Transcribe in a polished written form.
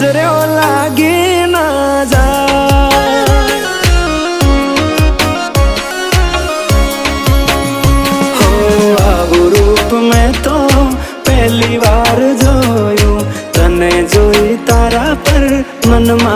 नजरों लागी ना जाए। हो आवु रूप में तो पहली बार जोयू, तने जोई तारा पर मन में